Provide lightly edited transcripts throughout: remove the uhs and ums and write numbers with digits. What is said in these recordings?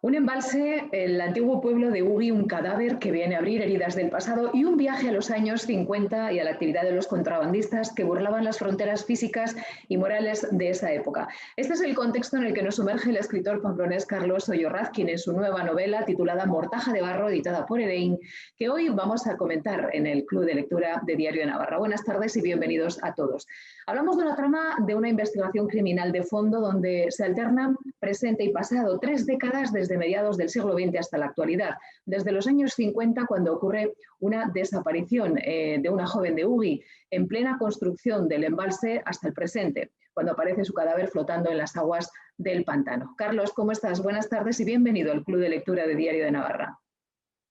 Un embalse, el antiguo pueblo de Ugi, un cadáver que viene a abrir heridas del pasado y un viaje a los años 50 y a la actividad de los contrabandistas que burlaban las fronteras físicas y morales de esa época. Este es el contexto en el que nos sumerge el escritor pamplonés Carlos Oyorrazkin en su nueva novela titulada Mortaja de barro, editada por Edein, que hoy vamos a comentar en el Club de Lectura de Diario de Navarra. Buenas tardes y bienvenidos a todos. Hablamos de una trama de una investigación criminal de fondo donde se alternan presente y pasado 3 décadas desde mediados del siglo XX hasta la actualidad, desde los años 50 cuando ocurre una desaparición de una joven de Ugi en plena construcción del embalse hasta el presente, cuando aparece su cadáver flotando en las aguas del pantano. Carlos, ¿cómo estás? Buenas tardes y bienvenido al Club de Lectura de Diario de Navarra.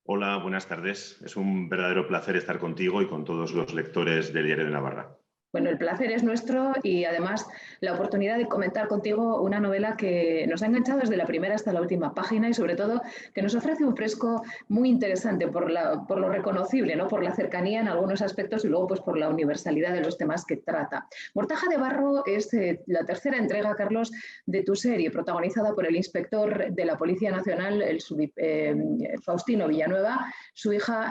Hola, buenas tardes. Es un verdadero placer estar contigo y con todos los lectores del Diario de Navarra. Bueno, el placer es nuestro y además la oportunidad de comentar contigo una novela que nos ha enganchado desde la primera hasta la última página y sobre todo que nos ofrece un fresco muy interesante por lo reconocible, ¿no? Por la cercanía en algunos aspectos y luego pues por la universalidad de los temas que trata. Mortaja de barro es la tercera entrega, Carlos, de tu serie, protagonizada por el inspector de la Policía Nacional, Faustino Villanueva, su hija,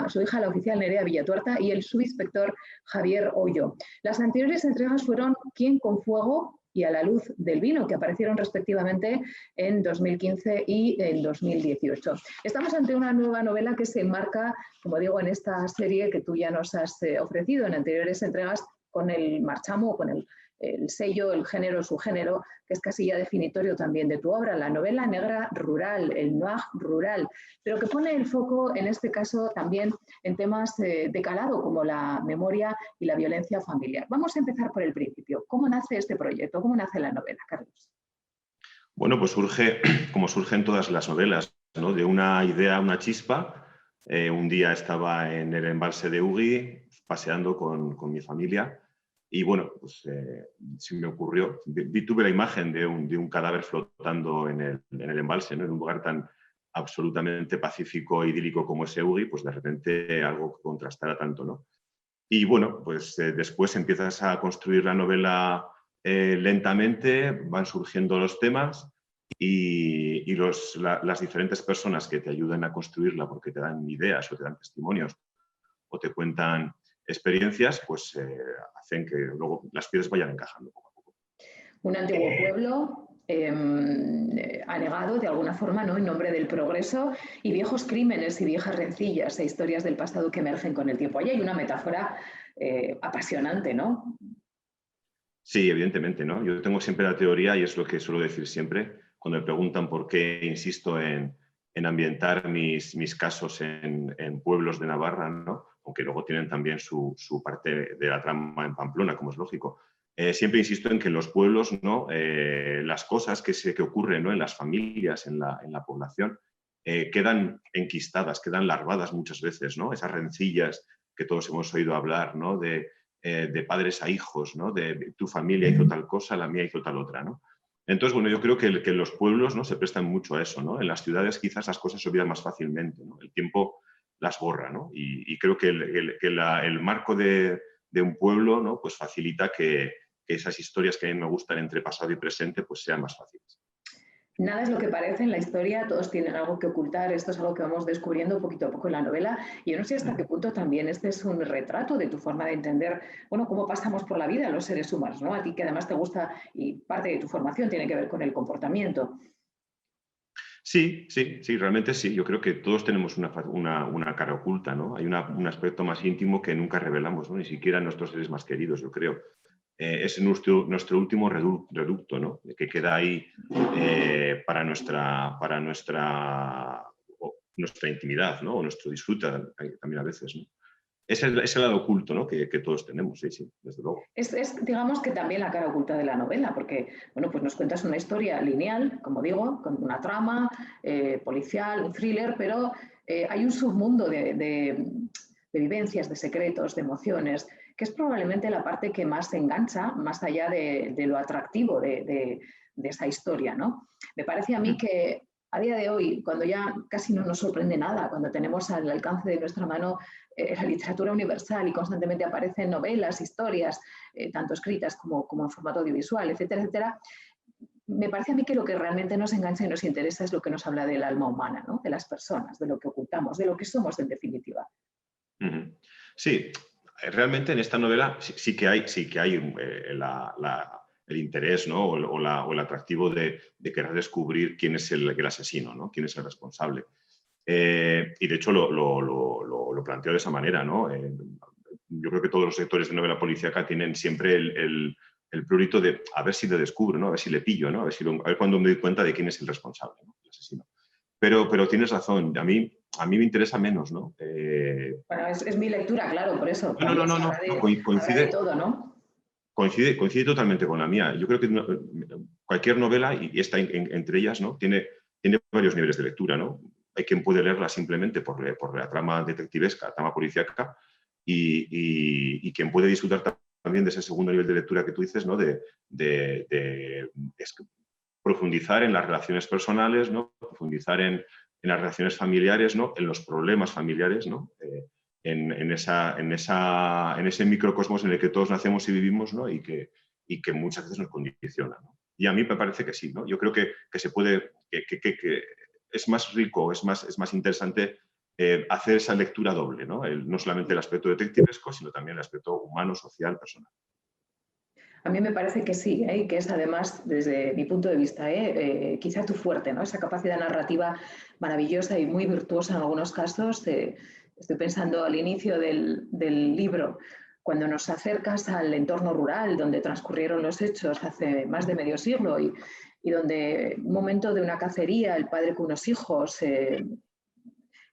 su hija, la oficial Nerea Villatuerta, y el subinspector Javier Ollo. Las anteriores entregas fueron Quién con fuego y A la luz del vino, que aparecieron respectivamente en 2015 y en 2018. Estamos ante una nueva novela que se enmarca, como digo, en esta serie que tú ya nos has ofrecido en anteriores entregas con el marchamo, con el sello, el género, su género, que es casi ya definitorio también de tu obra, la novela negra rural, el noir rural, pero que pone el foco en este caso también en temas de calado como la memoria y la violencia familiar. Vamos a empezar por el principio. ¿Cómo nace este proyecto? ¿Cómo nace la novela, Carlos? Bueno, pues surge, como surgen todas las novelas, ¿no? De una idea, una chispa. Un día estaba en el embalse de Ugi, paseando con mi familia, y bueno, pues se me ocurrió, tuve la imagen de un cadáver flotando en el embalse, ¿no? En un lugar tan absolutamente pacífico e idílico como ese Ugi, pues de repente algo que contrastara tanto, ¿no? Y bueno, pues después empiezas a construir la novela lentamente, van surgiendo los temas y las diferentes personas que te ayudan a construirla porque te dan ideas o te dan testimonios o te cuentan experiencias, pues hacen que luego las piezas vayan encajando poco a poco. Un antiguo pueblo anegado de alguna forma, ¿no? En nombre del progreso y viejos crímenes y viejas rencillas e historias del pasado que emergen con el tiempo. Ahí hay una metáfora apasionante, ¿no? Sí, evidentemente, ¿no? Yo tengo siempre la teoría, y es lo que suelo decir siempre, cuando me preguntan por qué insisto en ambientar mis casos en pueblos de Navarra, ¿no? Aunque luego tienen también su parte de la trama en Pamplona, como es lógico. Siempre insisto en que en los pueblos, ¿no? Las cosas que ocurren, ¿no? En las familias, en la población, quedan enquistadas, quedan larvadas muchas veces, ¿no? Esas rencillas que todos hemos oído hablar, ¿no? De padres a hijos, ¿no? De tu familia hizo tal cosa, la mía hizo tal otra, ¿no? Entonces, bueno, yo creo que los pueblos, ¿no? Se prestan mucho a eso, ¿no? En las ciudades quizás las cosas se olvidan más fácilmente, ¿no? El tiempo las borra, ¿no? Y creo que el marco de un pueblo, ¿no? Pues facilita que esas historias que a mí me gustan entre pasado y presente pues sean más fáciles. Nada es lo que parece en la historia, todos tienen algo que ocultar, esto es algo que vamos descubriendo poquito a poco en la novela y yo no sé hasta qué punto también este es un retrato de tu forma de entender, bueno, cómo pasamos por la vida los seres humanos, ¿no? A ti que además te gusta y parte de tu formación tiene que ver con el comportamiento. Sí, realmente sí. Yo creo que todos tenemos una cara oculta, ¿no? Hay un aspecto más íntimo que nunca revelamos, ¿no? Ni siquiera nuestros seres más queridos, yo creo. Es nuestro último reducto, ¿no? Que queda ahí para nuestra intimidad, ¿no? O nuestro disfrute también a veces, ¿no? Es el lado oculto, ¿no? Que todos tenemos, sí, desde luego. Digamos que también la cara oculta de la novela, porque, bueno, pues nos cuentas una historia lineal, como digo, con una trama policial, un thriller, pero hay un submundo de vivencias, de secretos, de emociones, que es probablemente la parte que más engancha, más allá de lo atractivo de esa historia, ¿no? Me parece a mí que a día de hoy, cuando ya casi no nos sorprende nada, cuando tenemos al alcance de nuestra mano la literatura universal y constantemente aparecen novelas, historias, tanto escritas como en formato audiovisual, etcétera, etcétera, me parece a mí que lo que realmente nos engancha y nos interesa es lo que nos habla del alma humana, ¿no? De las personas, de lo que ocultamos, de lo que somos en definitiva. Sí, realmente en esta novela sí que hay el interés, ¿no? o el atractivo de querer descubrir quién es el asesino, ¿no? Quién es el responsable. Y de hecho lo planteo de esa manera, ¿no? Yo creo que todos los lectores de novela policíaca tienen siempre el prurito de a ver si lo descubro, ¿no? A ver si le pillo, ¿no? A ver cuándo me doy cuenta de quién es el responsable, ¿no? El asesino. Pero tienes razón, a mí me interesa menos, ¿no? Bueno, es mi lectura, claro, por eso. No, También se habla de todo, ¿no? Coincide totalmente con la mía. Yo creo que cualquier novela, y esta entre ellas, ¿no? Tiene varios niveles de lectura, ¿no? Hay quien puede leerla simplemente por la trama detectivesca, la trama policíaca, y quien puede disfrutar también de ese segundo nivel de lectura que tú dices, ¿no? De profundizar en las relaciones personales, ¿no? Profundizar en las relaciones familiares, ¿no? En los problemas familiares, ¿no? En ese microcosmos en el que todos nacemos y vivimos, ¿no? y que muchas veces nos condiciona, ¿no? Y a mí me parece que sí, ¿no? Yo creo que se puede, que es más rico, es más interesante hacer esa lectura doble, ¿no? No solamente el aspecto detectivesco, sino también el aspecto humano, social, personal. A mí me parece que sí, y que es además, desde mi punto de vista, quizá tu fuerte, ¿no? Esa capacidad narrativa maravillosa y muy virtuosa en algunos casos. Estoy pensando al inicio del libro, cuando nos acercas al entorno rural donde transcurrieron los hechos hace más de medio siglo y donde un momento de una cacería, el padre con unos hijos,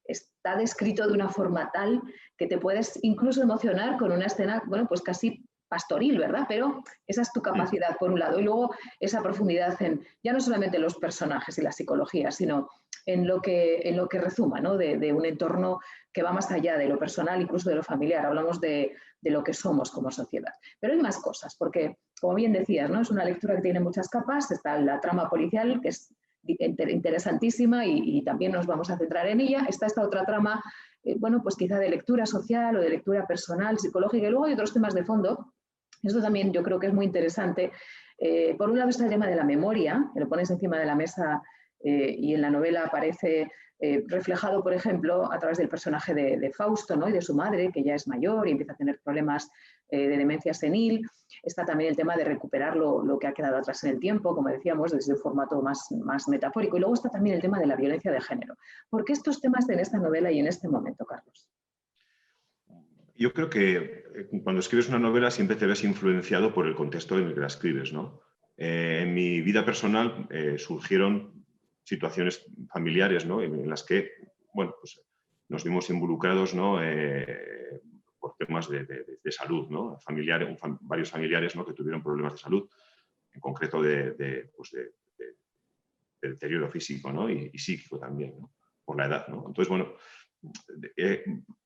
está descrito de una forma tal que te puedes incluso emocionar con una escena, bueno, pues casi pastoril, ¿verdad? Pero esa es tu capacidad, por un lado, y luego esa profundidad en ya no solamente los personajes y la psicología, sino en lo que rezuma, ¿no? De un entorno que va más allá de lo personal, incluso de lo familiar. Hablamos de lo que somos como sociedad. Pero hay más cosas, porque, como bien decías, ¿no? Es una lectura que tiene muchas capas. Está la trama policial, que es interesantísima y también nos vamos a centrar en ella. Está esta otra trama, bueno, pues quizá de lectura social o de lectura personal, psicológica, y luego hay otros temas de fondo. Esto también yo creo que es muy interesante. Por un lado está el tema de la memoria, que lo pones encima de la mesa y en la novela aparece reflejado, por ejemplo, a través del personaje de Fausto, ¿no? Y de su madre, que ya es mayor y empieza a tener problemas de demencia senil. Está también el tema de recuperar lo que ha quedado atrás en el tiempo, como decíamos, desde un formato más metafórico. Y luego está también el tema de la violencia de género. ¿Por qué estos temas en esta novela y en este momento, Carlos? Yo creo que cuando escribes una novela siempre te ves influenciado por el contexto en el que la escribes, ¿no? En mi vida personal surgieron situaciones familiares, ¿no? En las que, bueno, pues nos vimos involucrados, ¿no? Por temas de salud, ¿no? Varios familiares, ¿no? Que tuvieron problemas de salud, en concreto de deterioro físico, ¿no? Y psíquico también, ¿no? Por la edad, ¿no? Entonces, bueno,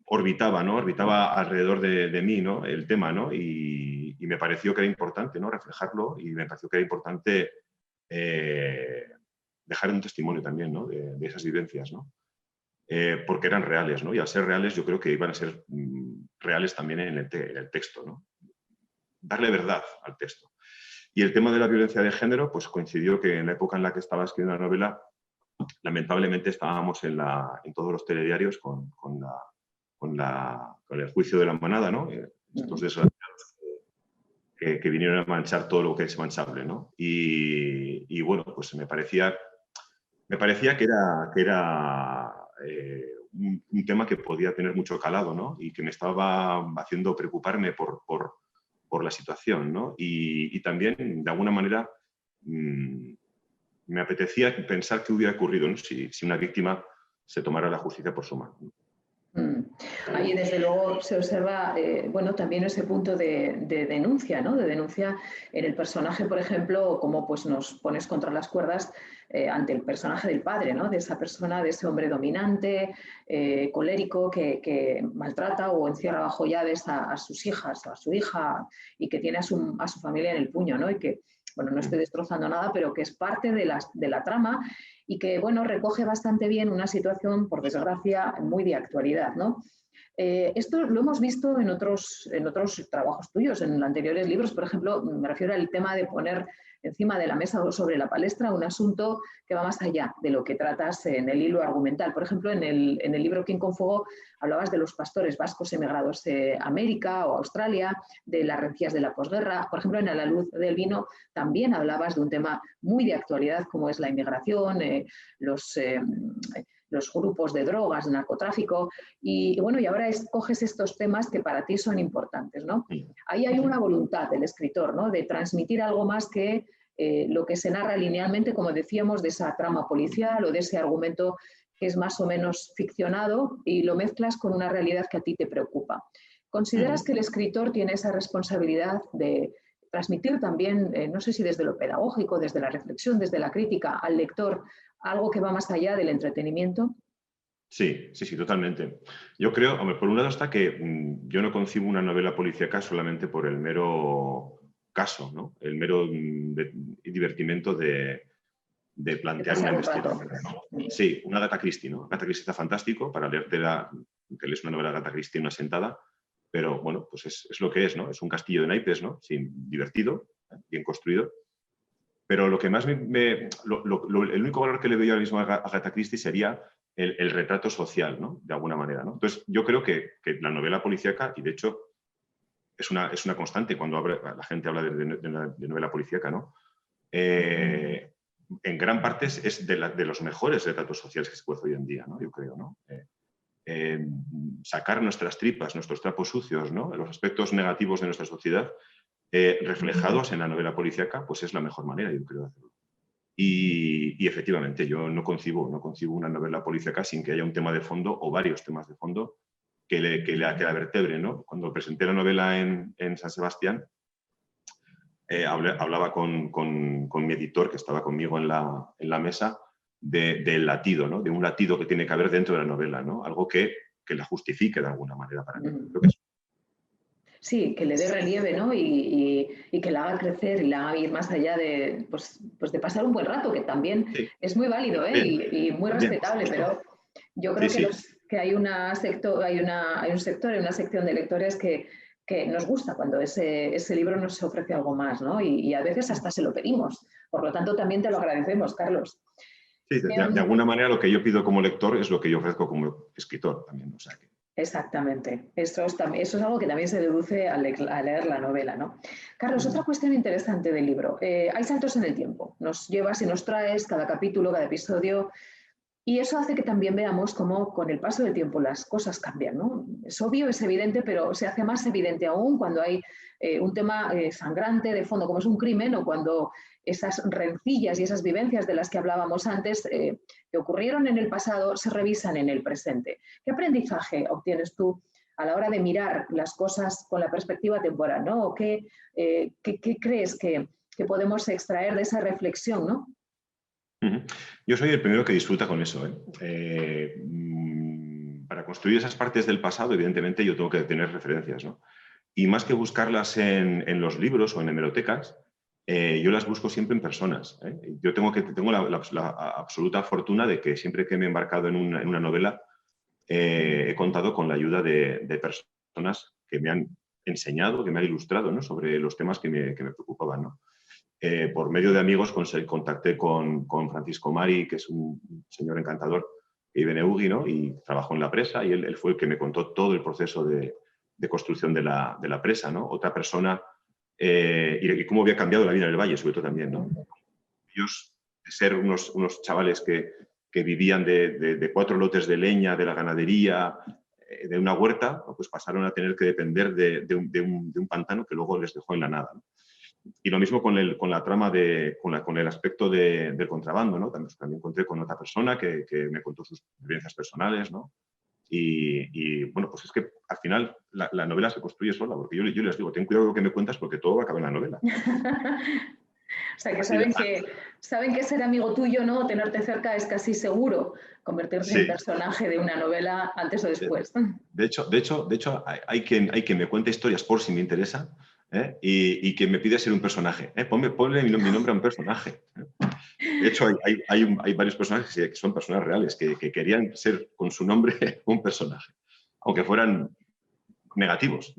orbitaba alrededor de mí, ¿no? El tema, ¿no? Y me pareció que era importante, ¿no? Reflejarlo, y me pareció que era importante dejar un testimonio también, ¿no? De esas vivencias, ¿no? Porque eran reales, ¿no? Y al ser reales yo creo que iban a ser reales también en el texto, ¿no? Darle verdad al texto. Y el tema de la violencia de género, pues coincidió que en la época en la que estaba escribiendo la novela, lamentablemente estábamos en todos los telediarios con el juicio de la manada, ¿no? Estos desgraciados que vinieron a manchar todo lo que es manchable, ¿no? Y bueno, pues me parecía que era un tema que podía tener mucho calado, ¿no? Y que me estaba haciendo preocuparme por la situación, ¿no? Y también, de alguna manera, me apetecía pensar qué hubiera ocurrido, ¿no? si una víctima se tomara la justicia por su mano. Ahí, desde luego, se observa bueno, también ese punto de denuncia, ¿no? De denuncia en el personaje, por ejemplo, cómo pues, nos pones contra las cuerdas ante el personaje del padre, ¿no? De esa persona, de ese hombre dominante, colérico, que maltrata o encierra bajo llaves a sus hijas o a su hija y que tiene a su familia en el puño, ¿no? Y que, bueno, no estoy destrozando nada, pero que es parte de la trama y que, bueno, recoge bastante bien una situación, por desgracia, muy de actualidad, ¿no? Esto lo hemos visto en otros trabajos tuyos, en anteriores libros. Por ejemplo, me refiero al tema de poner encima de la mesa o sobre la palestra un asunto que va más allá de lo que tratas en el hilo argumental. Por ejemplo, en el libro Quién con Fuego hablabas de los pastores vascos emigrados a América o a Australia, de las rencillas de la posguerra. Por ejemplo, en A la luz del vino también hablabas de un tema muy de actualidad como es la inmigración, los grupos de drogas, de narcotráfico, y bueno, y ahora escoges estos temas que para ti son importantes, ¿no? Ahí hay una voluntad del escritor, ¿no? De transmitir algo más que lo que se narra linealmente, como decíamos, de esa trama policial o de ese argumento que es más o menos ficcionado y lo mezclas con una realidad que a ti te preocupa. ¿Consideras que el escritor tiene esa responsabilidad de transmitir también, no sé si desde lo pedagógico, desde la reflexión, desde la crítica al lector, algo que va más allá del entretenimiento? Sí, sí, sí, totalmente. Yo creo, hombre, por un lado está que yo no concibo una novela policíaca solamente por el mero caso, ¿no? El mero divertimento de plantear una investigación, ¿no? Sí, una Agatha Christie, ¿no? Agatha Christie está fantástico para leerte que lees una novela de Agatha Christie en una sentada, pero bueno, pues es lo que es, ¿no? Es un castillo de naipes, ¿no? Sí, divertido, bien construido. Pero lo que más el único valor que le veo ahora mismo a Agatha Christie sería el retrato social, ¿no? De alguna manera, ¿no? Entonces, yo creo que la novela policíaca, y de hecho es una constante cuando la gente habla de novela policíaca, ¿no? En gran parte es de los mejores retratos sociales que se puede hacer hoy en día, ¿no? Yo creo, ¿no? Sacar nuestras tripas, nuestros trapos sucios, ¿no? Los aspectos negativos de nuestra sociedad reflejados en la novela policíaca, pues es la mejor manera, yo creo, de hacerlo. Y efectivamente, yo no concibo una novela policíaca sin que haya un tema de fondo o varios temas de fondo que la vertebre, ¿no? Cuando presenté la novela en San Sebastián, hablaba con mi editor, que estaba conmigo en la mesa, del latido, ¿no? De un latido que tiene que haber dentro de la novela, ¿no? Algo que la justifique de alguna manera para mí. Creo que sí, que le dé relieve, ¿no? Y que la haga crecer y la haga ir más allá de, pues de pasar un buen rato, que también sí, es muy válido, ¿eh? Y muy respetable, pero yo creo que hay un sector, hay una sección de lectores que nos gusta cuando ese libro nos ofrece algo más, ¿no? Y a veces hasta se lo pedimos. Por lo tanto, también te lo agradecemos, Carlos. Sí, de alguna manera lo que yo pido como lector es lo que yo ofrezco como escritor también. O sea que... Exactamente. Eso es algo que también se deduce al leer la novela, ¿no? Carlos, otra cuestión interesante del libro. Hay saltos en el tiempo. Nos llevas y nos traes cada capítulo, cada episodio, y eso hace que también veamos cómo con el paso del tiempo las cosas cambian, ¿no? Es obvio, es evidente, pero se hace más evidente aún cuando hay un tema sangrante de fondo, como es un crimen, o cuando esas rencillas y esas vivencias de las que hablábamos antes, que ocurrieron en el pasado, se revisan en el presente. ¿Qué aprendizaje obtienes tú a la hora de mirar las cosas con la perspectiva temporal, ¿no? ¿Qué crees que podemos extraer de esa reflexión, ¿no? Yo soy el primero que disfruta con eso. Para construir esas partes del pasado, evidentemente, yo tengo que tener referencias, ¿no? Y más que buscarlas en los libros o en hemerotecas, yo las busco siempre en personas. Yo tengo la absoluta fortuna de que siempre que me he embarcado en una novela, he contado con la ayuda de personas que me han enseñado, que me han ilustrado, ¿no? Sobre los temas que me preocupaban, ¿no? Por medio de amigos contacté con Francisco Mari, que es un señor encantador que vive en Eugui, ¿no? Y trabajó en la presa, y él fue el que me contó todo el proceso de construcción de la presa, ¿no? Otra persona, y cómo había cambiado la vida en el valle, sobre todo también, ¿no? Ellos, de ser unos chavales que vivían de 4 lotes de leña, de la ganadería, de una huerta, pues pasaron a tener que depender de un pantano que luego les dejó en la nada, ¿no? Y lo mismo con la trama, con el aspecto del contrabando, ¿no? También encontré con otra persona que me contó sus experiencias personales, ¿no? Y bueno, pues es que al final la novela se construye sola, porque yo les digo, ten cuidado con lo que me cuentas porque todo va a acabar en la novela. O sea, que saben que ser amigo tuyo, ¿no? Tenerte cerca es casi seguro convertirte en personaje de una novela antes o después. De hecho hay quien me cuenta historias por si me interesa, y que me pide ser un personaje. Ponle mi nombre a un personaje. De hecho, hay varios personajes que son personas reales, que querían ser con su nombre un personaje. aunque fueran negativos.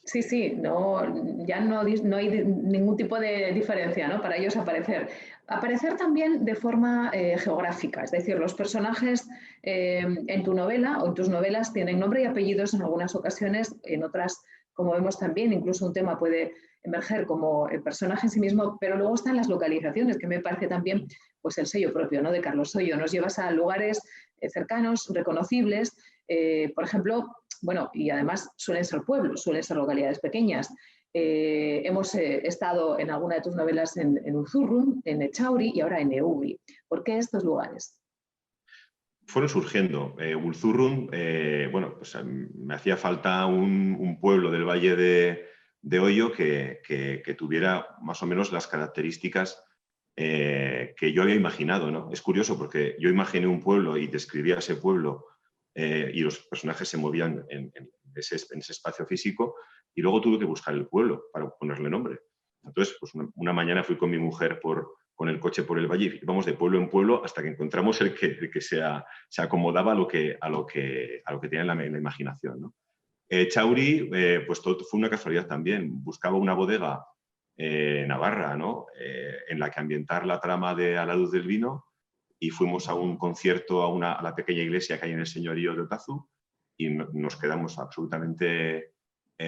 Sí, no, ya no hay ningún tipo de diferencia, ¿no?, para ellos aparecer. Aparecer también de forma geográfica, es decir, los personajes en tu novela o en tus novelas tienen nombre y apellidos en algunas ocasiones, en otras, como vemos también, incluso un tema puede emerger como el personaje en sí mismo, pero luego están las localizaciones, que me parece también pues el sello propio, ¿no?, de Carlos Soyo. Nos llevas a lugares cercanos, reconocibles, por ejemplo, bueno, y además suelen ser pueblos, suelen ser localidades pequeñas. Hemos estado en alguna de tus novelas en Urzurrum, en Echauri y ahora en Eugi. ¿Por qué estos lugares? Fueron surgiendo. Urzurrum, bueno, pues me hacía falta un pueblo del Valle de Oyo que tuviera más o menos las características que yo había imaginado, ¿no? Es curioso porque yo imaginé un pueblo y describía ese pueblo y los personajes se movían en ese espacio físico, y luego tuve que buscar el pueblo para ponerle nombre. Entonces, pues una mañana fui con mi mujer con el coche por el valle y íbamos de pueblo en pueblo hasta que encontramos el que se acomodaba a lo que tenía en la imaginación, ¿no? Chauri, pues todo fue una casualidad también. Buscaba una bodega navarra, ¿no?, en la que ambientar la trama de A la luz del vino, y fuimos a un concierto a la pequeña iglesia que hay en el señorío de Otazu, y nos quedamos absolutamente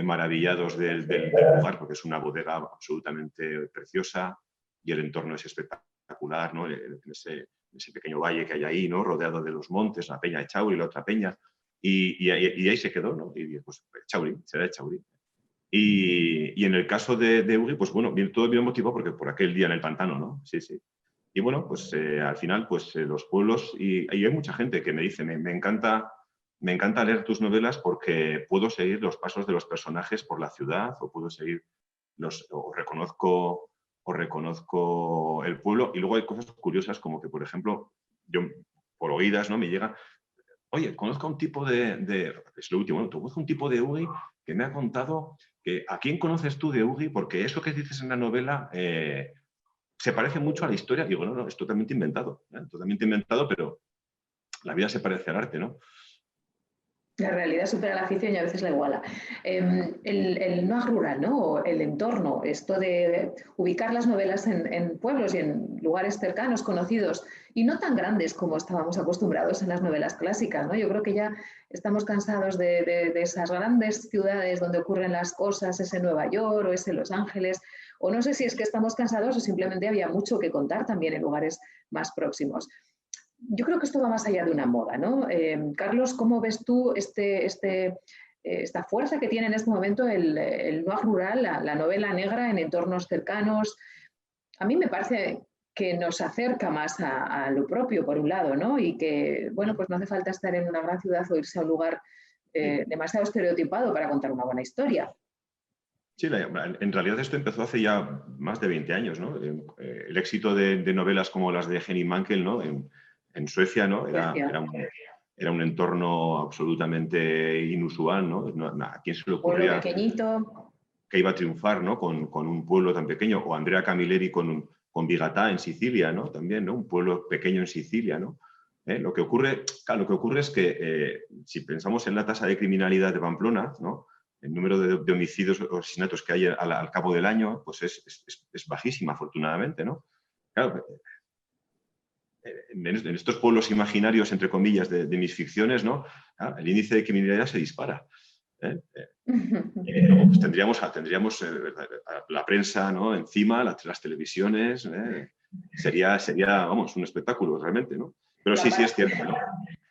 maravillados del lugar, porque es una bodega absolutamente preciosa y el entorno es espectacular, ¿no?, en ese pequeño valle que hay ahí, ¿no?, rodeado de los montes, la peña de Chauri y la otra peña, y ahí se quedó, ¿no? Y pues Chauri, será Chauri. Y en el caso de Eugi, pues bueno, todo bien motivado porque por aquel día en el pantano, ¿no? Sí, sí. Y bueno, pues al final, pues los pueblos, y hay mucha gente que me dice, me encanta leer tus novelas porque puedo seguir los pasos de los personajes por la ciudad, o puedo seguir o reconozco el pueblo. Y luego hay cosas curiosas como que, por ejemplo, yo por oídas, ¿no?, me llega, oye, conozco a un tipo es lo último, ¿no?, conozco un tipo de Eugi que me ha contado que ¿a quién conoces tú de Eugi? Porque eso que dices en la novela se parece mucho a la historia. Digo, no, es totalmente inventado, totalmente inventado, pero la vida se parece al arte, ¿no? La realidad supera la ficción y a veces la iguala. El noir rural, ¿no?, o el entorno, esto de ubicar las novelas en pueblos y en lugares cercanos, conocidos, y no tan grandes como estábamos acostumbrados en las novelas clásicas, ¿no? Yo creo que ya estamos cansados de esas grandes ciudades donde ocurren las cosas, ese Nueva York o ese Los Ángeles, o no sé si es que estamos cansados o simplemente había mucho que contar también en lugares más próximos. Yo creo que esto va más allá de una moda, ¿no? Carlos, ¿cómo ves tú esta fuerza que tiene en este momento el noir rural, la novela negra en entornos cercanos? A mí me parece que nos acerca más a lo propio, por un lado, ¿no? Y que, bueno, pues no hace falta estar en una gran ciudad o irse a un lugar demasiado estereotipado para contar una buena historia. Sí, en realidad esto empezó hace ya más de 20 años, ¿no? El éxito de novelas como las de Henning Mankell, ¿no?, en Suecia, ¿no?, era un entorno absolutamente inusual, ¿no? ¿A quién se le Pueblo ocurría pequeñito. que iba a triunfar, ¿no?, con un pueblo tan pequeño? O Andrea Camilleri con Bigatà en Sicilia, ¿no?, también, ¿no?, un pueblo pequeño en Sicilia, ¿no? Lo que ocurre es que si pensamos en la tasa de criminalidad de Pamplona, ¿no?, el número de homicidios o asesinatos que hay al cabo del año, pues es bajísima, afortunadamente, ¿no? Claro, en estos pueblos imaginarios, entre comillas, de mis ficciones, ¿no?, el índice de criminalidad se dispara. Luego pues tendríamos la prensa, ¿no?, encima, las televisiones. Sería, vamos, un espectáculo realmente, ¿no? Pero sí es cierto, ¿no?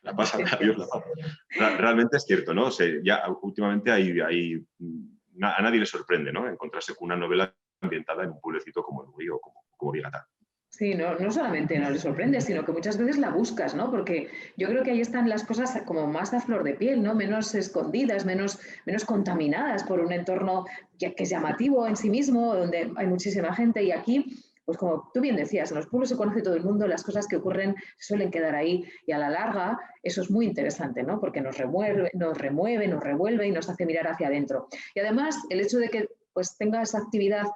La pasa, Dios la pasa. Realmente es cierto, ¿no? O sea, ya últimamente a nadie le sorprende, ¿no?, encontrarse con una novela ambientada en un pueblecito como el Uy o como Bigatà. Sí, no solamente no le sorprende, sino que muchas veces la buscas, ¿no? Porque yo creo que ahí están las cosas como más a flor de piel, ¿no? Menos escondidas, menos contaminadas por un entorno que es llamativo en sí mismo, donde hay muchísima gente. Y aquí, pues como tú bien decías, en los pueblos se conoce todo el mundo, las cosas que ocurren suelen quedar ahí y a la larga eso es muy interesante, ¿no? Porque nos remueve, nos revuelve y nos hace mirar hacia adentro. Y además, el hecho de que pues tenga esa actividad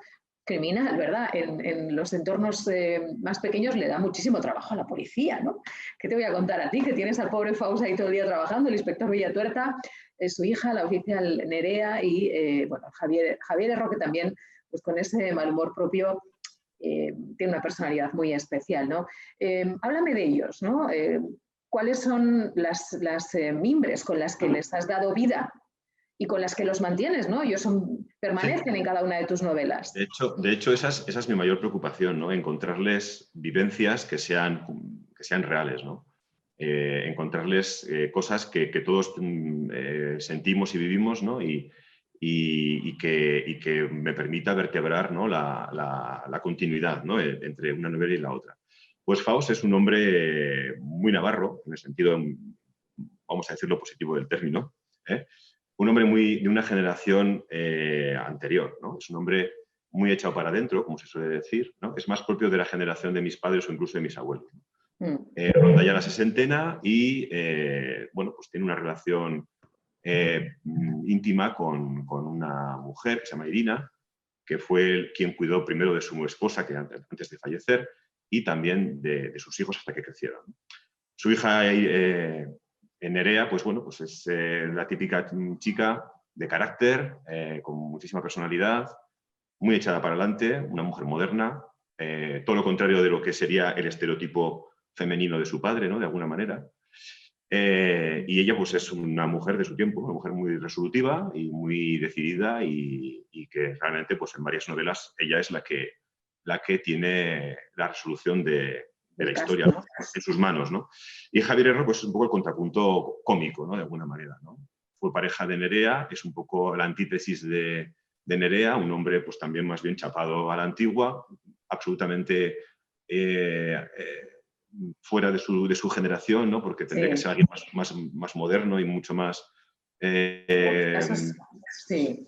criminal, ¿verdad? En los entornos más pequeños le da muchísimo trabajo a la policía, ¿no? ¿Qué te voy a contar a ti? Que tienes al pobre Faust ahí todo el día trabajando, el inspector Villatuerta, su hija, la oficial Nerea y, bueno, Javier Erro, que también, pues con ese mal humor propio, tiene una personalidad muy especial, ¿no? Háblame de ellos, ¿no? ¿Cuáles son las mimbres con las que les has dado vida y con las que los mantienes, ¿no? Ellos permanecen en cada una de tus novelas. De hecho esa es mi mayor preocupación, ¿no? Encontrarles vivencias que sean reales, ¿no? Encontrarles cosas que todos sentimos y vivimos, ¿no? Y que me permita vertebrar, ¿no? la continuidad, ¿no? Entre una novela y la otra. Pues Faust es un hombre muy navarro, en el sentido, vamos a decirlo positivo del término, ¿eh? Un hombre de una generación anterior, ¿no? Es un hombre muy echado para adentro, como se suele decir, ¿no? Es más propio de la generación de mis padres o incluso de mis abuelos, ¿no? Ronda ya la sesentena y, bueno, pues tiene una relación íntima con una mujer que se llama Irina, que fue quien cuidó primero de su esposa que antes de fallecer y también de sus hijos hasta que crecieron. Su hija Nerea, pues bueno, pues es la típica chica de carácter, con muchísima personalidad, muy echada para adelante, una mujer moderna, todo lo contrario de lo que sería el estereotipo femenino de su padre, ¿no? De alguna manera. Y ella pues es una mujer de su tiempo, una mujer muy resolutiva y muy decidida y que realmente pues en varias novelas ella es la que tiene la resolución de la historia, ¿no? En sus manos, ¿no? Y Javier Erro pues es un poco el contrapunto cómico, ¿no? De alguna manera, ¿no? Fue pareja de Nerea, es un poco la antítesis de Nerea, un hombre pues también más bien chapado a la antigua, absolutamente fuera de su generación, ¿no? Porque tendría que ser alguien más moderno y mucho más... sí.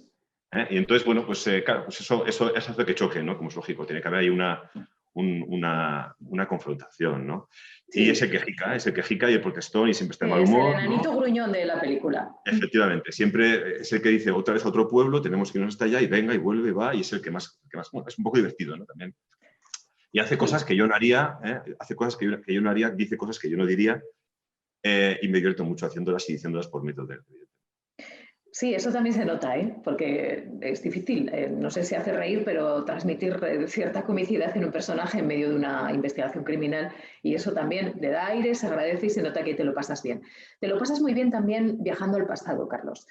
Y entonces, bueno, pues claro, pues eso hace que choque, ¿no? Como es lógico, tiene que haber ahí una confrontación, ¿no? Sí. Y es el que jica y el protestón y siempre está de mal humor. Es el enanito, ¿no? Gruñón de la película. Efectivamente, siempre es el que dice otra vez a otro pueblo, tenemos que irnos hasta allá y venga y vuelve y va y es el que más bueno, es un poco divertido, ¿no? También. Y hace cosas que yo no haría, hace cosas que yo no haría, dice cosas que yo no diría y me divierto mucho haciéndolas y diciéndolas por método del proyecto. Sí, eso también se nota, ¿eh? Porque es difícil, no sé si hace reír, pero transmitir cierta comicidad en un personaje en medio de una investigación criminal y eso también le da aire, se agradece y se nota que te lo pasas bien. Te lo pasas muy bien también viajando al pasado, Carlos.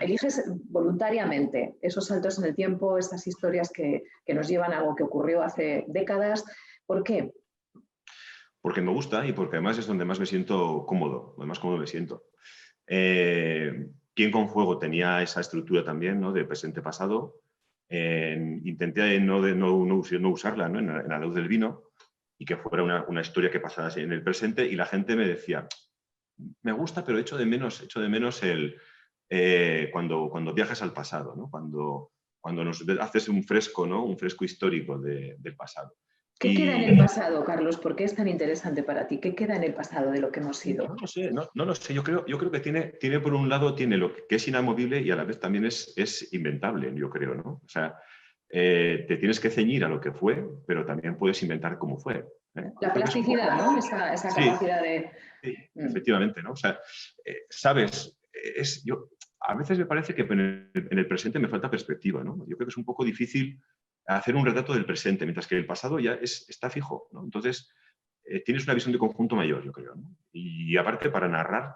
Eliges voluntariamente esos saltos en el tiempo, estas historias que nos llevan a algo que ocurrió hace décadas. ¿Por qué? Porque me gusta y porque además es donde más me siento cómodo, donde más cómodo me siento. Quién con Fuego tenía esa estructura también, ¿no? De presente-pasado. Intenté no usarla, ¿no? En La luz del vino y que fuera una historia que pasara en el presente y la gente me decía, me gusta, pero echo de menos cuando viajas al pasado, ¿no? Cuando nos haces un fresco, ¿no? Un fresco histórico del pasado. ¿Qué queda en el pasado, Carlos? ¿Por qué es tan interesante para ti? ¿Qué queda en el pasado de lo que hemos sido? No lo sé, no lo sé. Yo creo que tiene por un lado tiene lo que es inamovible y a la vez también es inventable, yo creo, ¿no? O sea, te tienes que ceñir a lo que fue, pero también puedes inventar cómo fue. La plasticidad, ¿no? Esa capacidad de... Sí, efectivamente, ¿no? O sea, sabes, a veces me parece que en el presente me falta perspectiva, ¿no? Yo creo que es un poco difícil hacer un retrato del presente, mientras que el pasado ya está fijo, ¿no? Entonces, tienes una visión de conjunto mayor, yo creo, ¿no? Y aparte, para narrar,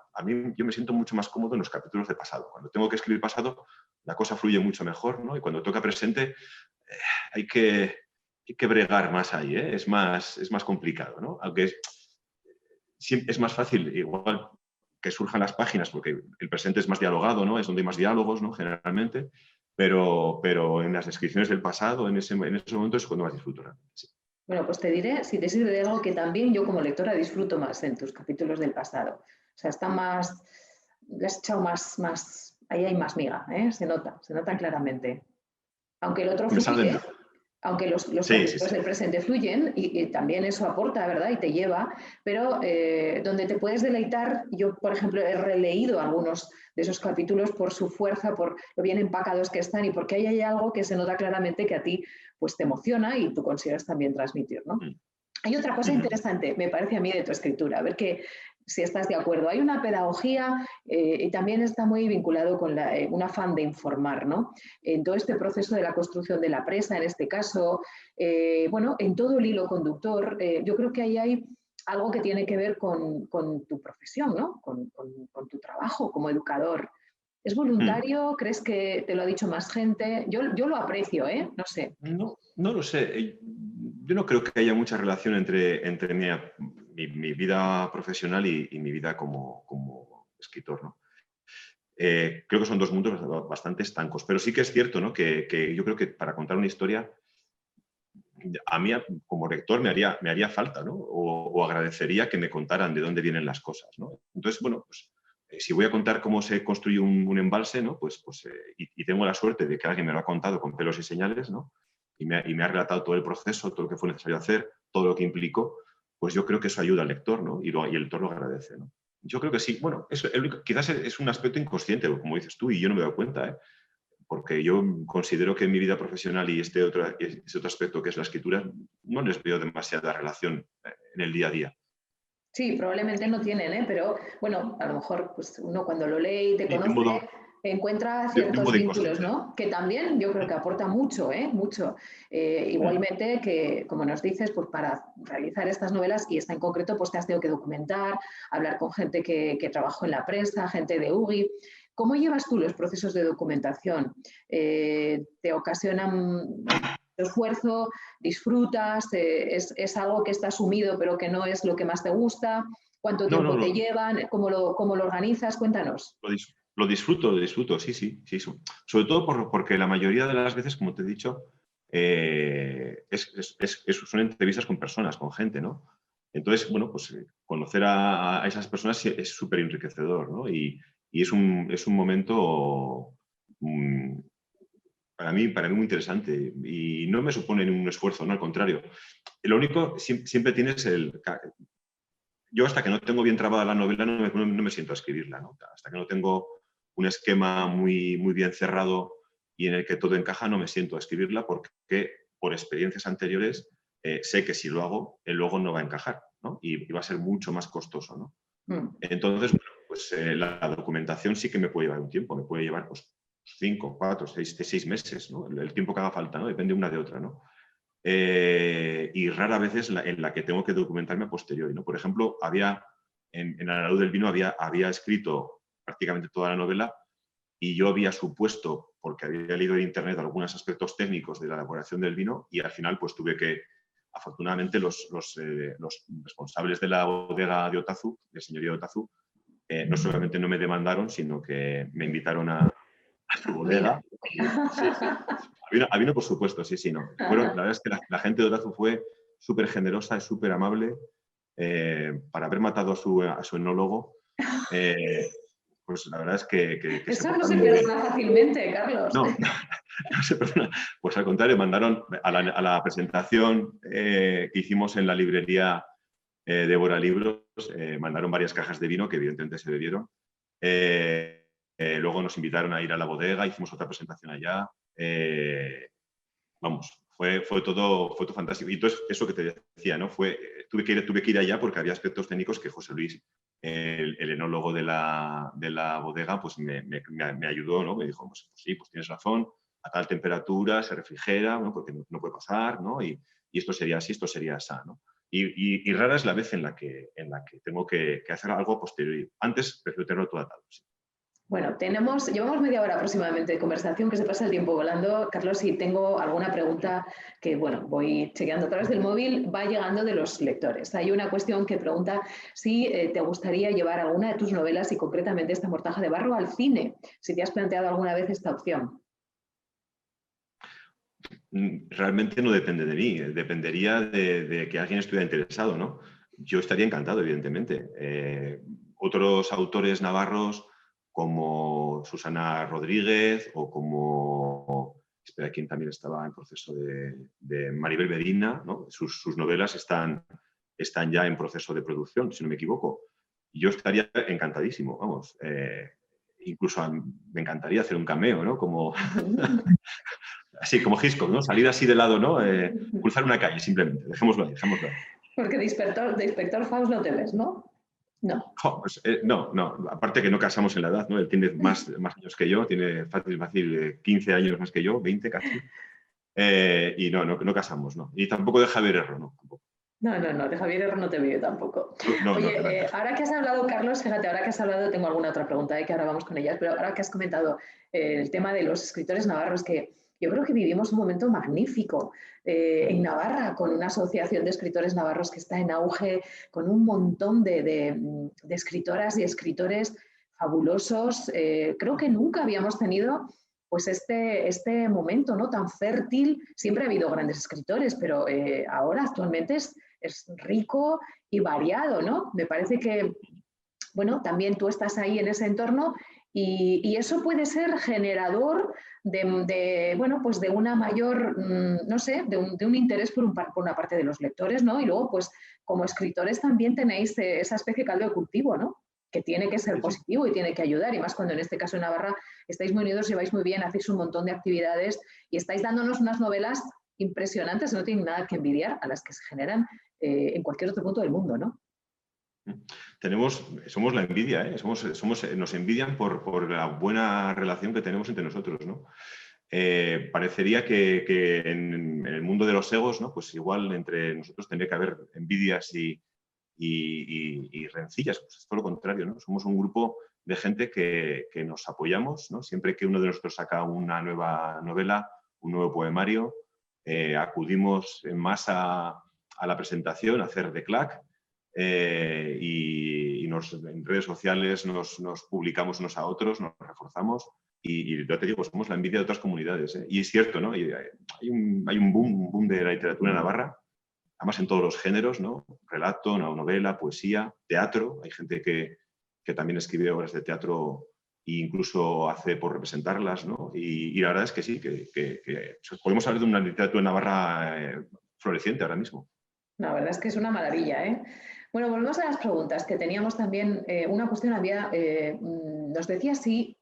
yo me siento mucho más cómodo en los capítulos de pasado. Cuando tengo que escribir pasado, la cosa fluye mucho mejor, ¿no? Y cuando toca presente, hay que bregar más ahí, ¿eh? Es más complicado, ¿no? Aunque es más fácil, igual, que surjan las páginas, porque el presente es más dialogado, ¿no? Es donde hay más diálogos, ¿no? Generalmente. Pero en las descripciones del pasado, en ese momento es cuando más disfruto realmente. Sí. Bueno, pues te diré, si te sirve de algo, que también yo como lectora disfruto más en tus capítulos del pasado. O sea, está más, le has echado más, ahí hay más miga, ¿eh? Se nota claramente. Aunque el otro fluye, aunque los capítulos del presente fluyen y también eso aporta, ¿verdad? Y te lleva, pero donde te puedes deleitar, yo, por ejemplo, he releído algunos de esos capítulos por su fuerza, por lo bien empacados que están y porque ahí hay algo que se nota claramente que a ti pues te emociona y tú consideras también transmitir, ¿no? Hay otra cosa interesante, me parece a mí, de tu escritura, a ver si estás de acuerdo. Hay una pedagogía y también está muy vinculado con un afán de informar, ¿no? En todo este proceso de la construcción de la presa, en este caso, bueno, en todo el hilo conductor, yo creo que ahí hay algo que tiene que ver con tu profesión, ¿no? Con tu trabajo como educador. ¿Es voluntario? ¿Crees que te lo ha dicho más gente? Yo lo aprecio, ¿eh? No sé. No, no lo sé. Yo no creo que haya mucha relación entre mi vida profesional y mi vida como escritor, ¿no? Creo que son dos mundos bastante estancos, pero sí que es cierto, ¿no? que yo creo que para contar una historia, a mí como lector me haría falta, ¿no? O agradecería que me contaran de dónde vienen las cosas, ¿no? Entonces, bueno, pues si voy a contar cómo se construye un embalse, ¿no? Y tengo la suerte de que alguien me lo ha contado con pelos y señales, ¿no? Y me ha relatado todo el proceso, todo lo que fue necesario hacer, todo lo que implicó, pues yo creo que eso ayuda al lector, ¿no? Y el lector lo agradece, ¿no? Yo creo que sí. Bueno, quizás es un aspecto inconsciente, como dices tú, y yo no me he dado cuenta, ¿eh? Porque yo considero que en mi vida profesional y este otro aspecto que es la escritura, no les veo demasiada relación en el día a día. Sí, probablemente no tienen, ¿eh? Pero bueno, a lo mejor pues, uno cuando lo lee y te Y conoce encuentra de un ciertos modo vínculos, inconsciente. ¿no? Que también yo creo que aporta mucho, ¿eh? Mucho. Igualmente que, como nos dices, pues para realizar estas novelas y esta en concreto, pues te has tenido que documentar, hablar con gente que trabajó en la prensa, gente de UGI. ¿Cómo llevas tú los procesos de documentación? ¿Te ocasionan esfuerzo? ¿Disfrutas? ¿Es algo que está sumido pero que no es lo que más te gusta? ¿Cuánto No, no, tiempo no. te llevan? ¿Cómo lo organizas? Cuéntanos. Lo disfruto, sí, sí, sí. Sobre todo porque la mayoría de las veces, como te he dicho, son entrevistas con personas, con gente, ¿no? Entonces, bueno, pues conocer a esas personas es súper enriquecedor, ¿no? Y es un momento para mí muy interesante y no me supone ningún esfuerzo, no, al contrario. Lo único, siempre tienes yo hasta que no tengo bien trabada la novela no me siento a escribirla, ¿no? Hasta que no tengo un esquema muy, muy bien cerrado y en el que todo encaja, no me siento a escribirla porque por experiencias anteriores sé que si lo hago, luego no va a encajar, ¿no? Y va a ser mucho más costoso, ¿no? Entonces, bueno, pues la documentación sí que me puede llevar un tiempo, me puede llevar pues 5, 4, 6 meses, ¿no? El tiempo que haga falta, ¿no? Depende una de otra, ¿no? Y rara vez es en la que tengo que documentarme a posteriori, ¿no? Por ejemplo, en A la luz del vino había escrito prácticamente toda la novela y yo había supuesto, porque había leído en internet algunos aspectos técnicos de la elaboración del vino y al final pues tuve que, afortunadamente los responsables de la bodega de Otazu, del señorío de Otazu, no solamente no me demandaron, sino que me invitaron a su bodega. Sí, sí. A vino, por supuesto, sí, sí, no. La verdad es que la gente de Otazu fue súper generosa y súper amable. Para haber matado a su enólogo, pues la verdad es que se Eso no portaron se muy bien. perdona fácilmente, Carlos. No, no se perdona. Pues al contrario, mandaron a la presentación que hicimos en la librería Débora Libros, mandaron varias cajas de vino que evidentemente se bebieron. Luego nos invitaron a ir a la bodega, hicimos otra presentación allá. Vamos, fue todo fantástico. Y entonces, eso que te decía, ¿no? Tuve que ir allá porque había aspectos técnicos que José Luis, el enólogo de la bodega, pues me ayudó, ¿no? Me dijo, pues sí, pues tienes razón, a tal temperatura se refrigera, ¿no? Porque no puede pasar, ¿no? Y esto sería así, esto sería así, ¿no? Y rara es la vez en la que tengo que hacer algo posterior. Antes prefiero tenerlo todo atado. Sí. Bueno, llevamos media hora aproximadamente de conversación, que se pasa el tiempo volando. Carlos, si tengo alguna pregunta que, bueno, voy chequeando a través del móvil, va llegando de los lectores. Hay una cuestión que pregunta si te gustaría llevar alguna de tus novelas y concretamente esta Mortaja de Barro al cine, si te has planteado alguna vez esta opción. Realmente no depende de mí, dependería de que alguien estuviera interesado, ¿no? Yo estaría encantado, evidentemente. Otros autores navarros como Susana Rodríguez o como, espera, quien también estaba en proceso de Maribel Medina, ¿no? Sus novelas están ya en proceso de producción, si no me equivoco. Yo estaría encantadísimo, vamos. Incluso me encantaría hacer un cameo, ¿no? Como así como Hitchcock, ¿no? Salir así de lado, ¿no? Cruzar una calle, simplemente. Dejémoslo ahí, dejémoslo ahí. Porque de inspector Faust no te ves, ¿no? No. Oh, pues, no, aparte que no casamos en la edad, ¿no? Él tiene más años que yo, tiene fácil 15 años más que yo, 20 casi. Y no casamos, ¿no? Y tampoco de Javier Erro, ¿no? Tampoco. No, de Javier Erro no te veo tampoco. No, Oye, ahora que has hablado, Carlos, fíjate, ahora que has hablado, tengo alguna otra pregunta, que ahora vamos con ellas, pero ahora que has comentado el tema de los escritores navarros, que yo creo que vivimos un momento magnífico en Navarra, con una asociación de escritores navarros que está en auge, con un montón de escritoras y escritores fabulosos. Creo que nunca habíamos tenido pues este momento, ¿no?, tan fértil. Siempre ha habido grandes escritores, pero ahora actualmente es rico y variado, ¿no? Me parece que, bueno, también tú estás ahí en ese entorno y eso puede ser generador bueno, pues de una mayor, no sé, de un interés por una parte de los lectores, ¿no? Y luego, pues, como escritores también tenéis esa especie de caldo de cultivo, ¿no?, que tiene que ser positivo y tiene que ayudar, y más cuando en este caso en Navarra estáis muy unidos, lleváis muy bien, hacéis un montón de actividades y estáis dándonos unas novelas impresionantes, no tienen nada que envidiar a las que se generan en cualquier otro punto del mundo, ¿no? Somos la envidia, ¿eh? Nos envidian por la buena relación que tenemos entre nosotros, ¿no? Parecería que en el mundo de los egos, ¿no?, pues igual entre nosotros tendría que haber envidias y rencillas. Pues es todo lo contrario, ¿no? Somos un grupo de gente que nos apoyamos, ¿no? Siempre que uno de nosotros saca una nueva novela, un nuevo poemario, acudimos en masa a la presentación, a hacer de clac, y en redes sociales nos publicamos unos a otros, nos reforzamos y ya te digo, somos la envidia de otras comunidades, ¿eh? Y es cierto, ¿no? Hay un boom de la literatura en Navarra, además en todos los géneros, ¿no? Relato, novela, poesía, teatro. Hay gente que también escribe obras de teatro e incluso hace por representarlas, ¿no? Y la verdad es que sí, que podemos hablar de una literatura en Navarra floreciente ahora mismo. La verdad es que es una maravilla, ¿eh? Bueno, volvemos a las preguntas, que teníamos también una cuestión, nos decía si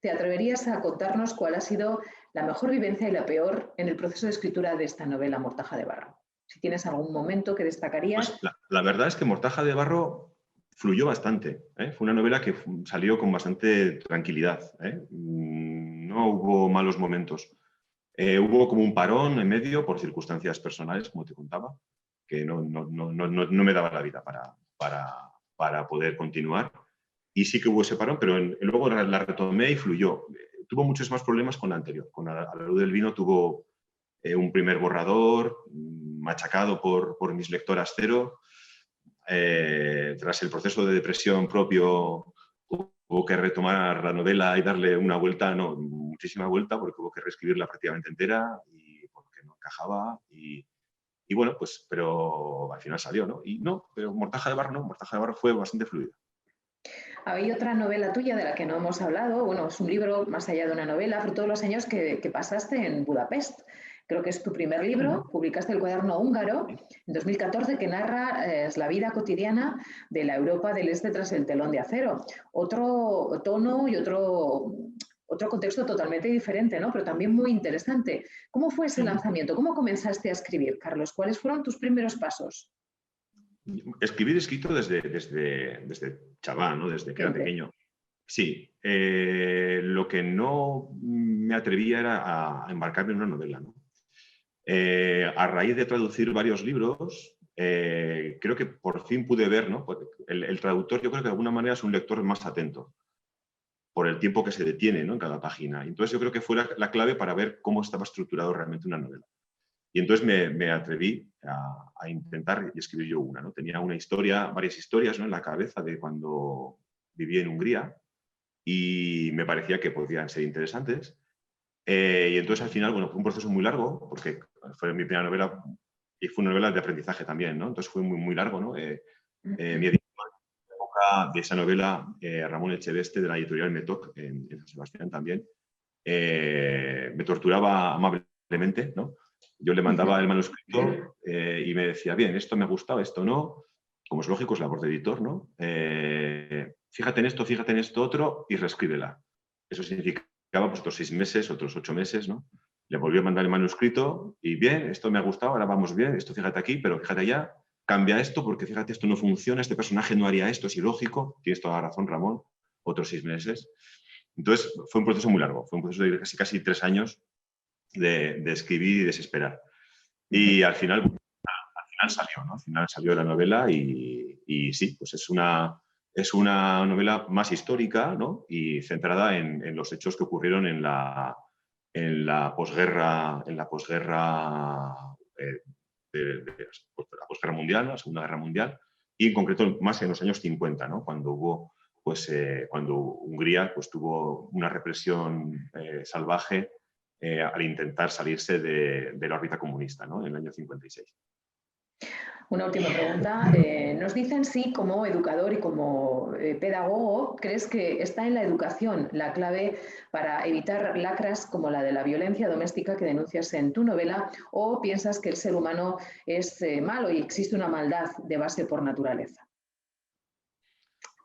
te atreverías a contarnos cuál ha sido la mejor vivencia y la peor en el proceso de escritura de esta novela, Mortaja de Barro. Si tienes algún momento que destacarías. Pues la verdad es que Mortaja de Barro fluyó bastante, ¿eh? Fue una novela que salió con bastante tranquilidad, ¿eh? No hubo malos momentos. Hubo como un parón en medio por circunstancias personales, como te contaba, que no me daba la vida para poder continuar. Y sí que hubo ese parón, pero luego la retomé y fluyó. Tuvo muchos más problemas con la anterior. Con A la luz del vino tuvo un primer borrador machacado por mis lectoras cero. Tras el proceso de depresión propio, hubo que retomar la novela y darle una vuelta, no, muchísima vuelta, porque hubo que reescribirla prácticamente entera y porque no encajaba. Y bueno, pues, pero al final salió, ¿no? Y no, pero Mortaja de Barro no, Mortaja de Barro fue bastante fluida. Hay otra novela tuya de la que no hemos hablado, bueno, es un libro más allá de una novela, por todos los años que pasaste en Budapest. Creo que es tu primer libro, publicaste El cuaderno húngaro en 2014, que narra la vida cotidiana de la Europa del Este tras el telón de acero. Otro tono y otro contexto totalmente diferente, ¿no? Pero también muy interesante. ¿Cómo fue ese lanzamiento? ¿Cómo comenzaste a escribir, Carlos? ¿Cuáles fueron tus primeros pasos? Escribir escrito desde chaval, ¿no? Desde que era pequeño. Sí. Lo que no me atrevía era a embarcarme en una novela, ¿no? A raíz de traducir varios libros, creo que por fin pude ver, ¿no? El traductor, yo creo que de alguna manera es un lector más atento por el tiempo que se detiene, ¿no?, en cada página. Entonces yo creo que fue la clave para ver cómo estaba estructurado realmente una novela. Y entonces me atreví a intentar escribir yo una, ¿no? Tenía varias historias, ¿no?, en la cabeza de cuando viví en Hungría y me parecía que podían ser interesantes. Y entonces al final, bueno, fue un proceso muy largo porque fue mi primera novela y fue una novela de aprendizaje también, ¿no? Entonces fue muy, muy largo, ¿no? Mi editor en la época de esa novela, Ramón Echeveste, de la editorial Metoc, en San Sebastián también, me torturaba amablemente, ¿no? Yo le mandaba el manuscrito y me decía, bien, esto me ha gustado, esto no. Como es lógico, es labor de editor, ¿no? Fíjate en esto otro y reescríbela. Eso significaba pues, otros 6 meses, otros 8 meses, ¿no? Le volví a mandar el manuscrito y bien, esto me ha gustado, ahora vamos bien, esto fíjate aquí, pero fíjate allá, cambia esto porque fíjate, esto no funciona, este personaje no haría esto, es ilógico, tienes toda la razón, Ramón, otros 6 meses. Entonces fue un proceso muy largo, fue un proceso de casi 3 años de escribir y desesperar. Y al final salió, ¿no? Al final salió la novela y sí, pues es una novela más histórica, ¿no? Y centrada en los hechos que ocurrieron en la posguerra, la posguerra mundial, la Segunda Guerra Mundial, y en concreto más en los años 50, ¿no? Cuando hubo, cuando Hungría pues, tuvo una represión salvaje al intentar salirse de la órbita comunista, ¿no? En el año 56. Una última pregunta. Nos dicen si como educador y como pedagogo crees que está en la educación la clave para evitar lacras como la de la violencia doméstica que denuncias en tu novela, o piensas que el ser humano es malo y existe una maldad de base por naturaleza.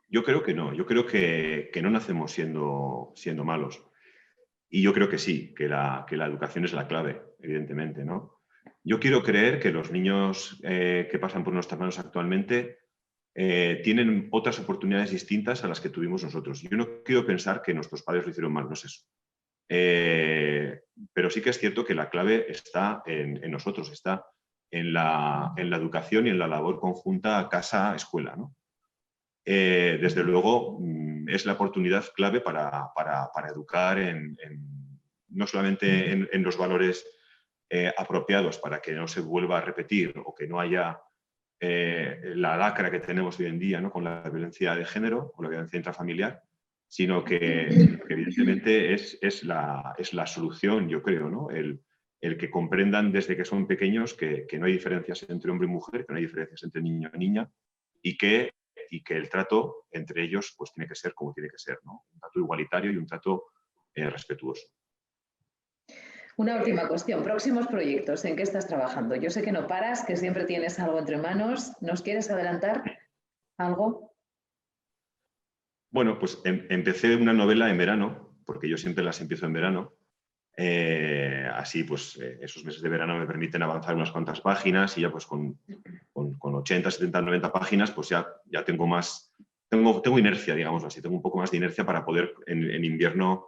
Yo creo que no, yo creo que no nacemos siendo malos. Y yo creo que sí, que la educación es la clave, evidentemente, ¿no? Yo quiero creer que los niños que pasan por nuestras manos actualmente tienen otras oportunidades distintas a las que tuvimos nosotros. Yo no quiero pensar que nuestros padres lo hicieron mal, no es eso. Pero sí que es cierto que la clave está en nosotros, está en la educación y en la labor conjunta casa-escuela, ¿no? Desde luego, es la oportunidad clave para educar no solamente en los valores apropiados para que no se vuelva a repetir o que no haya la lacra que tenemos hoy en día, ¿no? Con la violencia de género o la violencia intrafamiliar, sino que evidentemente es la solución, yo creo, ¿no? El que comprendan desde que son pequeños que no hay diferencias entre hombre y mujer, que no hay diferencias entre niño y niña, y que el trato entre ellos pues tiene que ser como tiene que ser, ¿no? Un trato igualitario y un trato respetuoso. Una última cuestión. Próximos proyectos, ¿en qué estás trabajando? Yo sé que no paras, que siempre tienes algo entre manos. ¿Nos quieres adelantar algo? Bueno, pues empecé una novela en verano, porque yo siempre las empiezo en verano. Así, pues, esos meses de verano me permiten avanzar unas cuantas páginas y ya pues con 80, 70, 90 páginas, pues ya tengo más, tengo inercia, digamos así, tengo un poco más de inercia para poder en invierno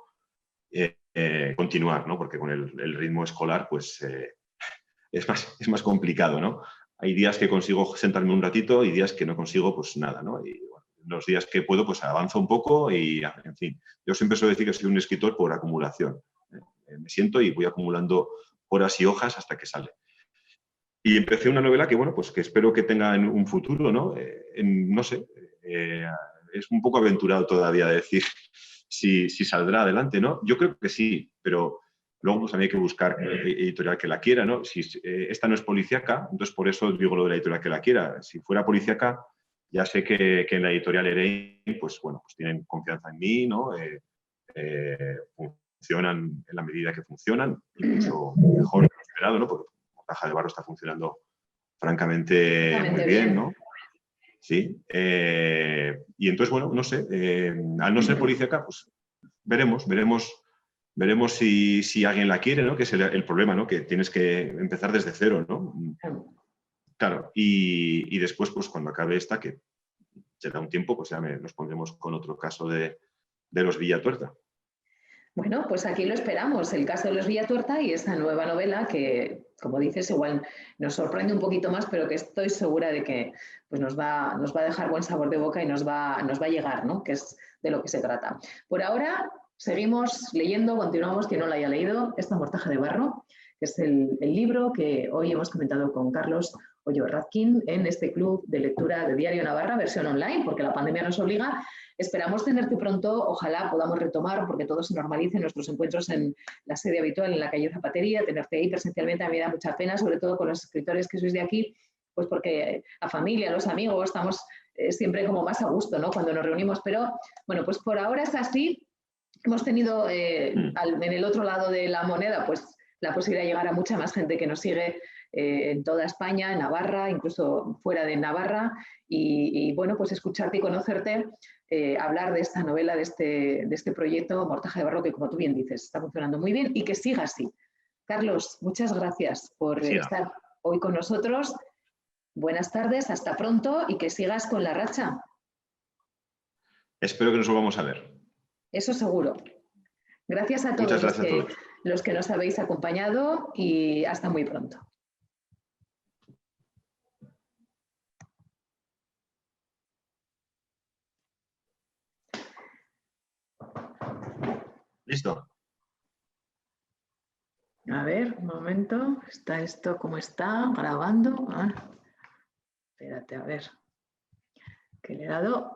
continuar, ¿no? Porque con el ritmo escolar, pues, es más complicado, ¿no? Hay días que consigo sentarme un ratito y días que no consigo, pues nada, ¿no? Y bueno, los días que puedo, pues avanzo un poco y, en fin, yo siempre suelo decir que soy un escritor por acumulación. Me siento y voy acumulando horas y hojas hasta que sale. Y empecé una novela que, bueno, pues que espero que tenga en un futuro, ¿no? No sé, es un poco aventurado todavía decir si saldrá adelante, ¿no? Yo creo que sí, pero luego pues, también hay que buscar editorial que la quiera, ¿no? Si esta no es policíaca, entonces por eso digo lo de la editorial que la quiera. Si fuera policíaca, ya sé que en la editorial Erein, pues bueno, pues tienen confianza en mí, ¿no? Funcionan en la medida que funcionan, incluso mejor de lo esperado, ¿no? Porque Caja de Barro está funcionando francamente muy bien, ¿no? Sí. Y entonces, bueno, no sé, al no ser policíaca, pues veremos si alguien la quiere, ¿no? Que es el problema, ¿no? Que tienes que empezar desde cero, ¿no? Claro, y después, pues cuando acabe esta, que será un tiempo, pues ya nos pondremos con otro caso de los Villatuerta. Bueno, pues aquí lo esperamos, el caso de los Villatuerta y esa nueva novela que, como dices, igual nos sorprende un poquito más, pero que estoy segura de que pues nos va a dejar buen sabor de boca y nos va a llegar, ¿no? Que es de lo que se trata. Por ahora seguimos leyendo, continuamos, quien no lo haya leído, esta Mortaja de Barro, que es el libro que hoy hemos comentado con Carlos Ollo Radkin en este club de lectura de Diario Navarra, versión online, porque la pandemia nos obliga. Esperamos tenerte pronto, ojalá podamos retomar, porque todo se normalice, nuestros encuentros en la sede habitual, en la calle Zapatería, tenerte ahí presencialmente a mí me da mucha pena, sobre todo con los escritores que sois de aquí, pues porque la familia, los amigos, estamos siempre como más a gusto, ¿no? Cuando nos reunimos, pero bueno, pues por ahora es así. Hemos tenido en el otro lado de la moneda, pues la posibilidad de llegar a mucha más gente que nos sigue en toda España, en Navarra, incluso fuera de Navarra, y bueno, pues escucharte y conocerte, hablar de esta novela, de este proyecto Mortaja de Barro, que como tú bien dices, está funcionando muy bien y que siga así, Carlos, muchas gracias por estar hoy con nosotros. Buenas tardes, hasta pronto y que sigas con la racha. Espero que nos volvamos a ver. Eso seguro. Gracias a todos, los que nos habéis acompañado y hasta muy pronto. Listo. A ver, un momento. ¿Está esto cómo está? Grabando. Espérate, a ver. Que le he dado.